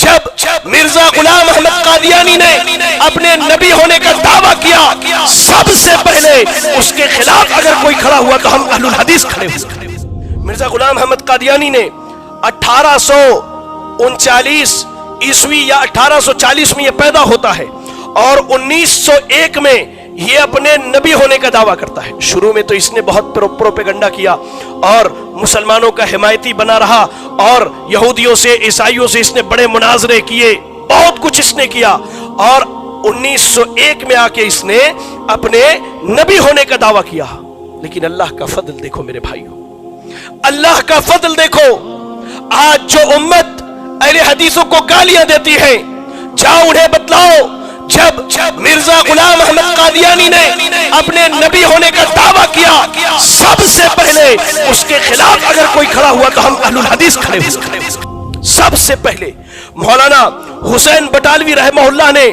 جب مرزا غلام احمد قادیانی نے اپنے نبی ہونے کا دعویٰ کیا، سب سے پہلے اس کے خلاف اگر کوئی کھڑا ہوا تو ہم اہل الحدیث کھڑے ہوئے۔ مرزا غلام احمد قادیانی نے 1839 عیسوی یا 1840 میں یہ پیدا ہوتا ہے اور 1901 میں یہ اپنے نبی ہونے کا دعویٰ کرتا ہے۔ شروع میں تو اس نے بہت پروپیگنڈا کیا اور مسلمانوں کا حمایتی بنا رہا، اور یہودیوں سے عیسائیوں سے اس نے بڑے مناظرے کیے، بہت کچھ اس نے کیا، اور 1901 میں آ کے اس نے اپنے نبی ہونے کا دعویٰ کیا۔ لیکن اللہ کا فضل دیکھو میرے بھائیو، اللہ کا فضل دیکھو، آج جو امت اہل حدیثوں کو گالیاں دیتی ہے، جاؤ انہیں بتلاؤ جب مرزا غلام احمد قادیانی نے اپنے نبی ہونے کا دعویٰ کیا، سب سے پہلے اس کے خلاف اگر کوئی کھڑا ہوا تو ہم اہل الحدیث کھڑے ہوئے۔ سب سے پہلے مولانا حسین بٹالوی رحمہ اللہ نے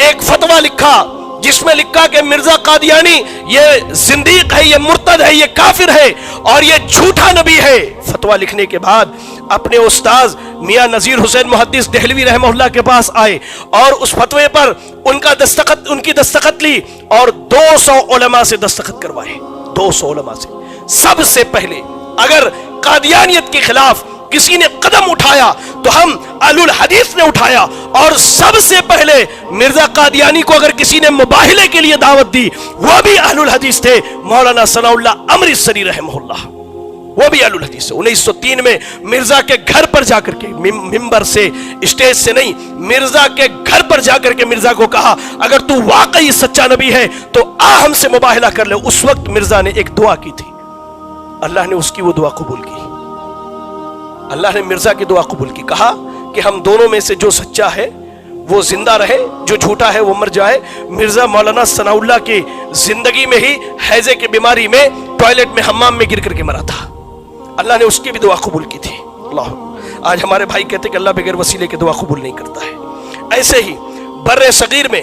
ایک فتویٰ لکھا جس میں لکھا کہ مرزا قادیانی یہ زندیق ہے، یہ مرتد ہے، یہ کافر ہے اور یہ جھوٹا نبی ہے۔ فتویٰ لکھنے کے بعد اپنے استاذ میاں نذیر حسین محدث دہلوی رحمہ اللہ کے پاس آئے اور اس فتوے پر ان کی دستخط لی اور 200 علماء سے دستخط کروائے، 200 علماء سے۔ سب سے پہلے اگر قادیانیت کے خلاف کسی نے قدم اٹھایا تو ہم اہل الحدیث نے اٹھایا، اور سب سے پہلے مرزا قادیانی کو اگر کسی نے مباہلے کے لیے دعوت دی وہ بھی اہل الحدیث تھے، مولانا ثناء اللہ امرتسری رحمہ اللہ، وہ بھی اہل الحدیث سے۔ 1903 میں مرزا کے گھر پر جا کر کے، ممبر سے اسٹیج سے نہیں، مرزا کے گھر پر جا کر کے مرزا کو کہا اگر تو واقعی سچا نبی ہے تو آ ہم سے مباہلہ کر لے۔ اس وقت مرزا نے ایک دعا کی تھی، اللہ نے اس کی وہ دعا قبول کی، اللہ نے مرزا کی دعا قبول کی، کہا کہ ہم دونوں میں سے جو سچا ہے وہ زندہ رہے، جو جھوٹا ہے وہ مر جائے۔ مرزا مولانا ثناء اللہ کی زندگی میں ہی ہیضے کی بیماری میں ٹوائلٹ میں حمام میں گر کر کے مرا تھا، اللہ نے اس کی بھی دعا قبول کی تھی۔ اللہ، آج ہمارے بھائی کہتے کہ اللہ بغیر وسیلے کے دعا قبول نہیں کرتا ہے۔ ایسے ہی بر صغیر میں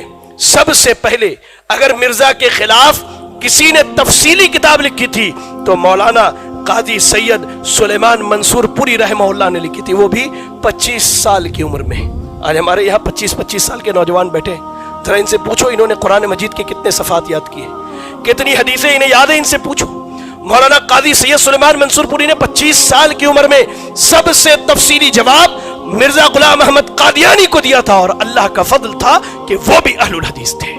سب سے پہلے اگر مرزا کے خلاف کسی نے تفصیلی کتاب لکھی تھی تو مولانا قاضی سید سلیمان منصور پوری رحمہ اللہ نے لکھی تھی، وہ بھی 25 سال کی عمر میں۔ آج ہمارے یہاں 25 سال کے نوجوان بیٹھے، ذرا ان سے پوچھو انہوں نے قرآن مجید کے کتنے صفحات یاد کیے، کتنی حدیثیں انہیں یاد ہیں، ان سے پوچھو۔ مولانا قاضی سید سلیمان منصور پوری نے 25 سال کی عمر میں سب سے تفصیلی جواب مرزا غلام احمد قادیانی کو دیا تھا، اور اللہ کا فضل تھا کہ وہ بھی اہل الحدیث تھے۔